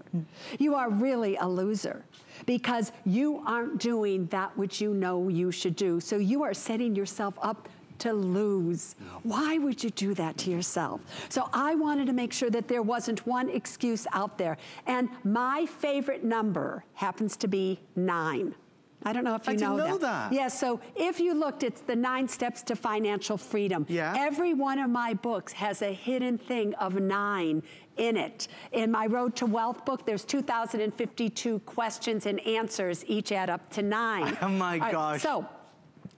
You are really a loser, because you aren't doing that which you know you should do. So you are setting yourself up to lose. Why would you do that to yourself? So I wanted to make sure that there wasn't one excuse out there. And my favorite number happens to be 9. I don't know if you know that. I didn't know that. Yeah, so if you looked, it's the 9 steps to financial freedom. Yeah. Every one of my books has a hidden thing of 9 in it. In my Road to Wealth book, there's 2,052 questions and answers, each add up to 9. Oh my gosh. So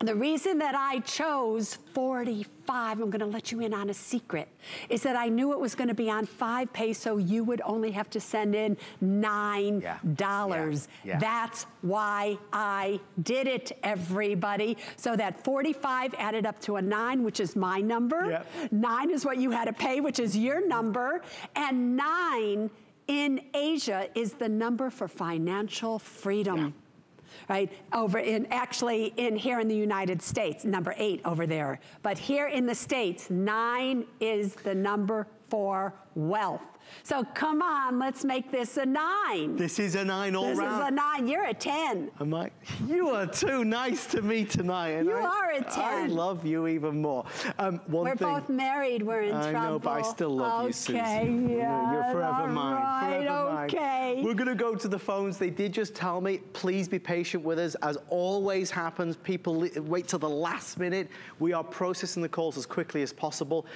the reason that I chose 45, I'm going to let you in on a secret, is that I knew it was going to be on 5 pay, so you would only have to send in $9. Yeah. That's why I did it, everybody. So that 45 added up to a 9, which is my number. Yep. 9 is what you had to pay, which is your number. And 9 in Asia is the number for financial freedom. Yeah. Right, over in, actually in here in the United States, number 8 over there. But here in the States, 9 is the number for wealth. So come on, let's make this a 9. This is a 9 all round. This is a 9, you're a 10. Am I? You are too nice to me tonight. And you are a 10. I love you even more. We're both married, we're in trouble. I know, but I still love you, Susie. Okay, yeah. You're forever mine. Right, forever okay. Mine. We're going to go to the phones. They did just tell me, please be patient with us. As always happens, people wait till the last minute. We are processing the calls as quickly as possible.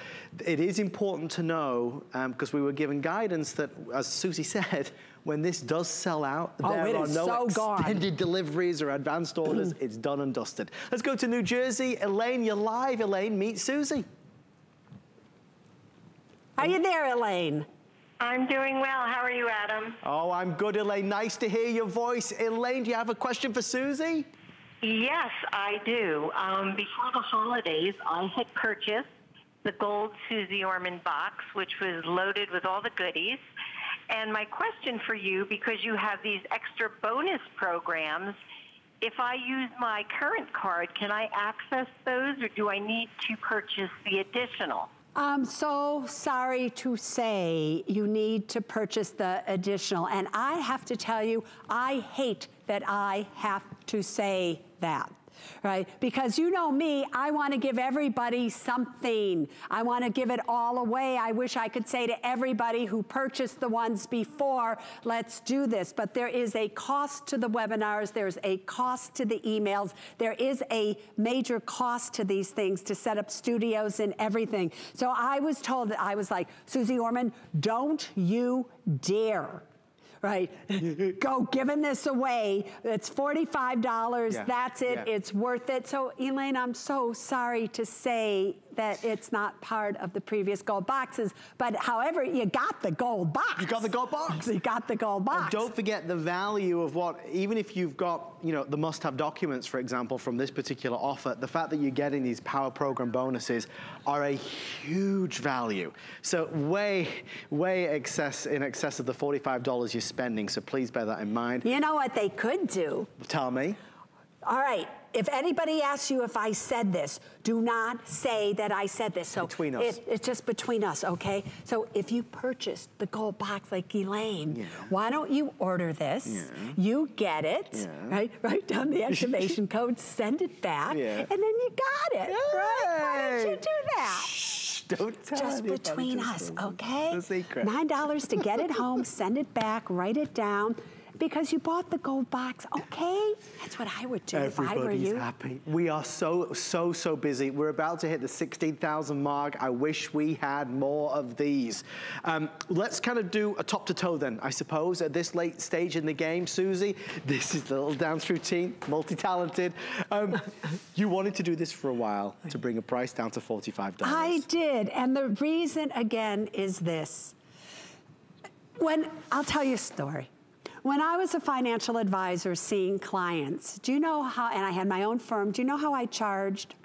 It is important to know, because we were given guidance that, as Susie said, when this does sell out, there are no extended deliveries or advanced orders. It's done and dusted. Let's go to New Jersey. Elaine, you're live. Elaine, meet Susie. Are you there, Elaine? I'm doing well. How are you, Adam? Oh, I'm good, Elaine. Nice to hear your voice. Elaine, do you have a question for Susie? Yes, I do. Before the holidays, I had purchased the gold Susie Orman box, which was loaded with all the goodies. And my question for you, because you have these extra bonus programs, if I use my current card, can I access those, or do I need to purchase the additional? I'm so sorry to say you need to purchase the additional. And I have to tell you, I hate that I have to say that. Right? Because you know me, I want to give everybody something. I want to give it all away. I wish I could say to everybody who purchased the ones before, let's do this. But there is a cost to the webinars. There's a cost to the emails. There is a major cost to these things to set up studios and everything. So I was told that I was like, Susie Orman, don't you dare. Right, go giving this away. It's $45. Yeah. That's it. Yeah. It's worth it. So, Elaine, I'm so sorry to say that it's not part of the previous gold boxes. But however, you got the gold box. You got the gold box. You got the gold box. And don't forget the value of what, even if you've got, you know, the must-have documents, for example, from this particular offer, the fact that you're getting these Power Program bonuses are a huge value. So way in excess of the $45 you're spending. So please bear that in mind. You know what they could do? Tell me. All right. If anybody asks you if I said this, do not say that I said this. So between us. It's just between us, okay? So if you purchased the gold box like Elaine, why don't you order this? Yeah. You get it, right? Write down the activation code, send it back, and then you got it, right? Why don't you do that? Shh, don't tell just anybody. Between us, okay? The secret. $9 to get it home, send it back, write it down. Because you bought the gold box, okay? That's what I would do if I were you. Everybody's happy. We are so busy. We're about to hit the 16,000 mark. I wish we had more of these. Let's kind of do a top to toe then, I suppose, at this late stage in the game. Susie, this is the little dance routine, multi-talented. You wanted to do this for a while to bring a price down to $45. I did, and the reason, again, is this. I'll tell you a story. When I was a financial advisor seeing clients, do you know how, and I had my own firm, do you know how I charged?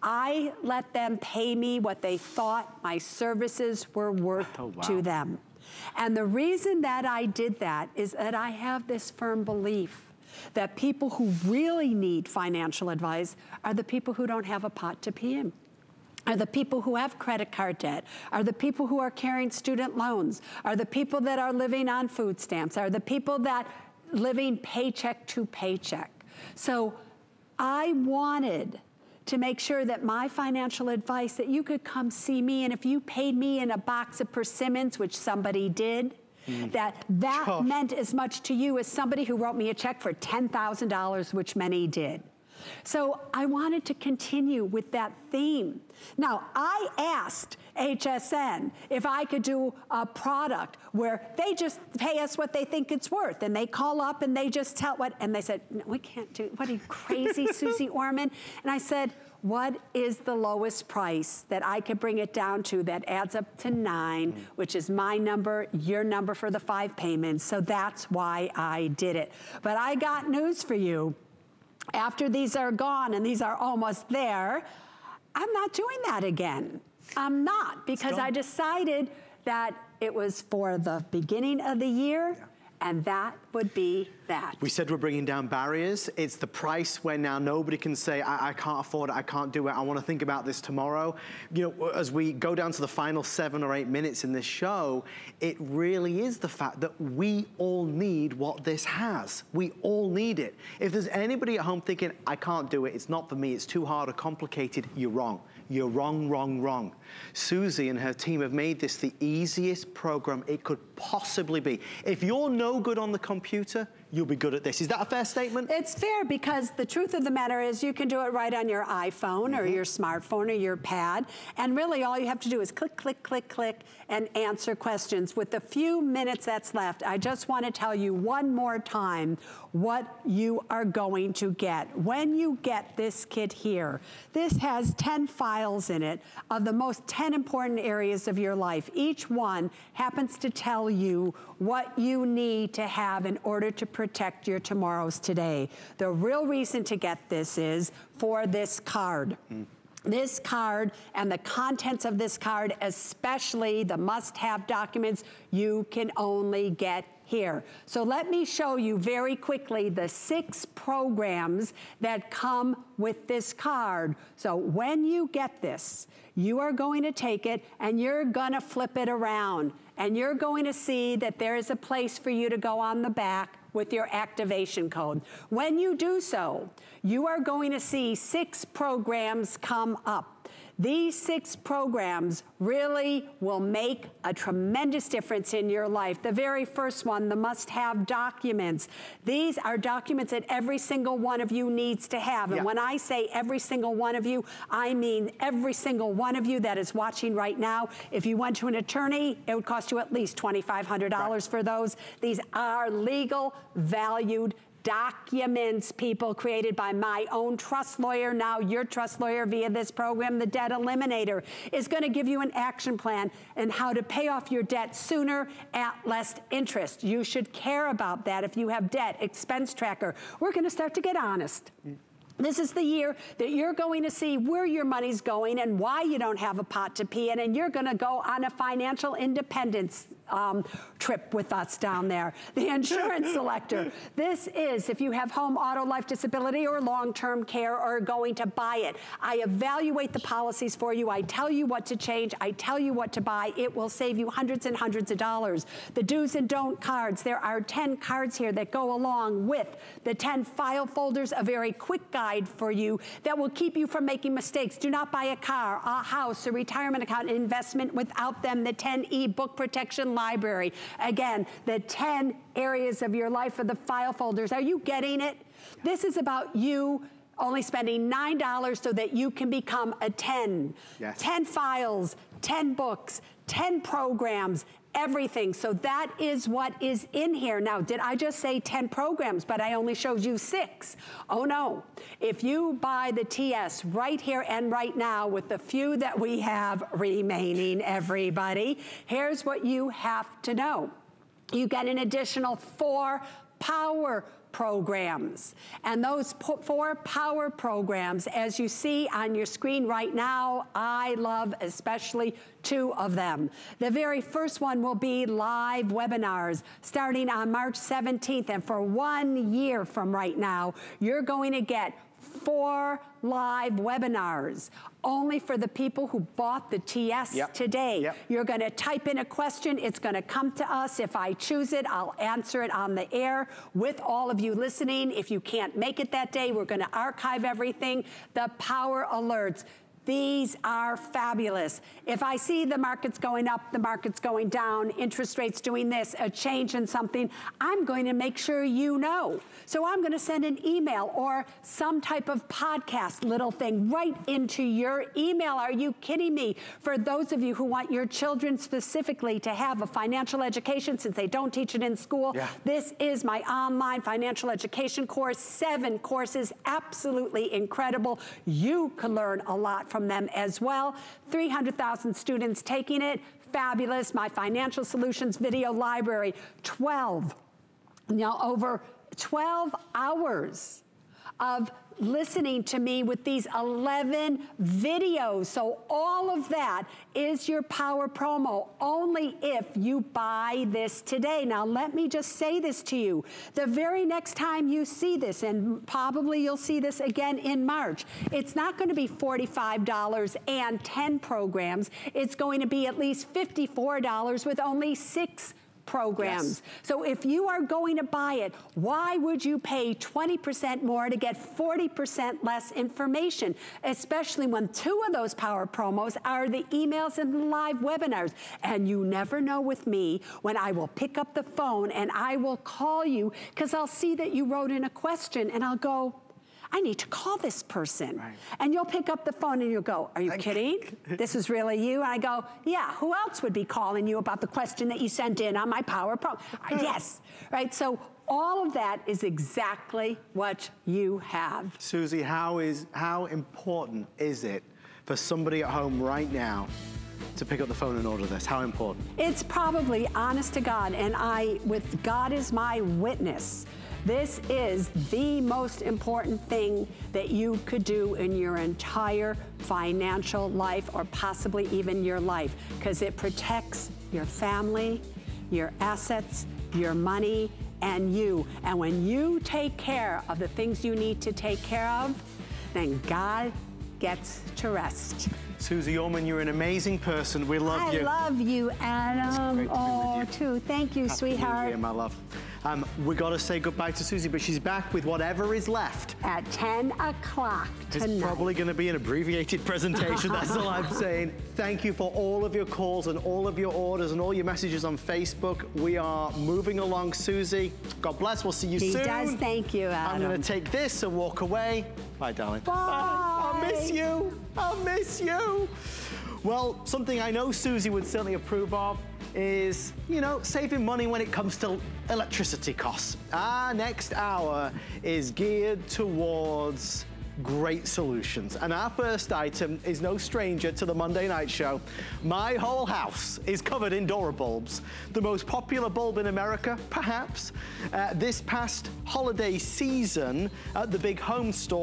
I let them pay me what they thought my services were worth to them. And the reason that I did that is that I have this firm belief that people who really need financial advice are the people who don't have a pot to pee in. Are the people who have credit card debt, are the people who are carrying student loans, are the people that are living on food stamps, are the people that living paycheck to paycheck. So I wanted to make sure that my financial advice, that you could come see me, and if you paid me in a box of persimmons, which somebody did, that meant as much to you as somebody who wrote me a check for $10,000, which many did. So I wanted to continue with that theme. Now, I asked HSN if I could do a product where they just pay us what they think it's worth, and they call up and they just tell and they said, no, we can't do, what are you crazy, Susie Orman? And I said, what is the lowest price that I could bring it down to that adds up to 9, which is my number, your number for the 5 payments. So that's why I did it. But I got news for you. After these are gone and these are almost there, I'm not doing that again. I'm not, because I decided that it was for the beginning of the year, and that would be that. We said we're bringing down barriers. It's the price where now nobody can say, I can't afford it, I can't do it, I want to think about this tomorrow. You know, as we go down to the final 7 or 8 minutes in this show, it really is the fact that we all need what this has. We all need it. If there's anybody at home thinking, I can't do it, it's not for me, it's too hard or complicated, you're wrong. You're wrong. Susie and her team have made this the easiest program it could possibly be. If you're no good on the computer, you'll be good at this. Is that a fair statement? It's fair, because the truth of the matter is you can do it right on your iPhone or your smartphone or your pad, and really all you have to do is click, click, click, click, and answer questions. With the few minutes that's left, I just want to tell you one more time what you are going to get. When you get this kit here, this has 10 files in it of the most 10 important areas of your life. Each one happens to tell you what you need to have in order to protect your tomorrows today. The real reason to get this is for this card. This card and the contents of this card, especially the must-have documents, you can only get here. So let me show you very quickly the 6 programs that come with this card. So when you get this, you are going to take it and you're gonna flip it around, and you're going to see that there is a place for you to go on the back with your activation code. When you do so, you are going to see 6 programs come up. These 6 programs really will make a tremendous difference in your life. The very first one, the must-have documents. These are documents that every single one of you needs to have. And when I say every single one of you, I mean every single one of you that is watching right now. If you went to an attorney, it would cost you at least $2,500 for those. These are legal, valued documents, people, created by my own trust lawyer. Now your trust lawyer via this program, the Debt Eliminator, is going to give you an action plan and how to pay off your debt sooner at less interest. You should care about that if you have debt. Expense tracker. We're going to start to get honest. This is the year that you're going to see where your money's going and why you don't have a pot to pee in, and you're going to go on a financial independence trip with us down there. The insurance selector. This is if you have home, auto, life, disability, or long-term care, or are going to buy it. I evaluate the policies for you. I tell you what to change. I tell you what to buy. It will save you hundreds and hundreds of dollars. The do's and don't cards. There are 10 cards here that go along with the 10 file folders, a very quick guide for you that will keep you from making mistakes. Do not buy a car, a house, a retirement account, an investment without them. The 10 e-book protection library. Again, the 10 areas of your life are the file folders. Are you getting it? This is about you only spending $9 so that you can become a 10. Yes. 10 files, 10 books, 10 programs, everything. So that is what is in here. Now, did I just say 10 programs, but I only showed you 6? Oh no. If you buy the TS right here and right now with the few that we have remaining, everybody, here's what you have to know. You get an additional 4 power programs. And those 4 power programs, as you see on your screen right now, I love especially 2 of them. The very first one will be live webinars starting on March 17th. And for 1 year from right now, you're going to get 4 live webinars only for the people who bought the TS today. You're going to type in a question. It's going to come to us. If I choose it, I'll answer it on the air with all of you listening. If you can't make it that day, we're going to archive everything. The power alerts. These are fabulous. If I see the market's going up, the market's going down, interest rates doing this, a change in something, I'm going to make sure you know. So I'm going to send an email or some type of podcast little thing right into your email. Are you kidding me? For those of you who want your children specifically to have a financial education, since they don't teach it in school, this is my online financial education course. 7 courses, absolutely incredible. You can learn a lot from them as well. 300,000 students taking it. Fabulous. My financial solutions video library. 12. Now over 12 hours of listening to me with these 11 videos. So all of that is your power promo only if you buy this today. Now let me just say this to you. The very next time you see this, and probably you'll see this again in March, it's not going to be $45 and 10 programs. It's going to be at least $54 with only 6 programs. So if you are going to buy it, why would you pay 20% more to get 40% less information, especially when 2 of those power promos are the emails and the live webinars. And you never know with me when I will pick up the phone and I will call you because I'll see that you wrote in a question and I'll go, I need to call this person. Right. And you'll pick up the phone and you'll go, are you kidding? This is really you? And I go, yeah, who else would be calling you about the question that you sent in on my Power Pro? Yes, right? So all of that is exactly what you have. Susie, how important is it for somebody at home right now to pick up the phone and order this? How important? It's probably, honest to God, and with God as my witness, This is the most important thing that you could do in your entire financial life, or possibly even your life, because it protects your family, your assets, your money, and you. And when you take care of the things you need to take care of, then God gets to rest. Susie Orman, you're an amazing person. We love you. I love you, Adam. Oh, too. Thank you, Happy sweetheart. New Year, my love. We got to say goodbye to Susie, but she's back with whatever is left. At 10 o'clock tonight. It's probably going to be an abbreviated presentation, that's all I'm saying. Thank you for all of your calls and all of your orders and all your messages on Facebook. We are moving along, Susie. God bless, we'll see you soon. He does, thank you, Adam. I'm going to take this and walk away. Bye, darling. Bye. I'll miss you. I'll miss you. Well, something I know Susie would certainly approve of is, you know, saving money when it comes to electricity costs. Our next hour is geared towards great solutions. And our first item is no stranger to the Monday Night Show. My whole house is covered in Dora bulbs. The most popular bulb in America, perhaps. This past holiday season at the big home store,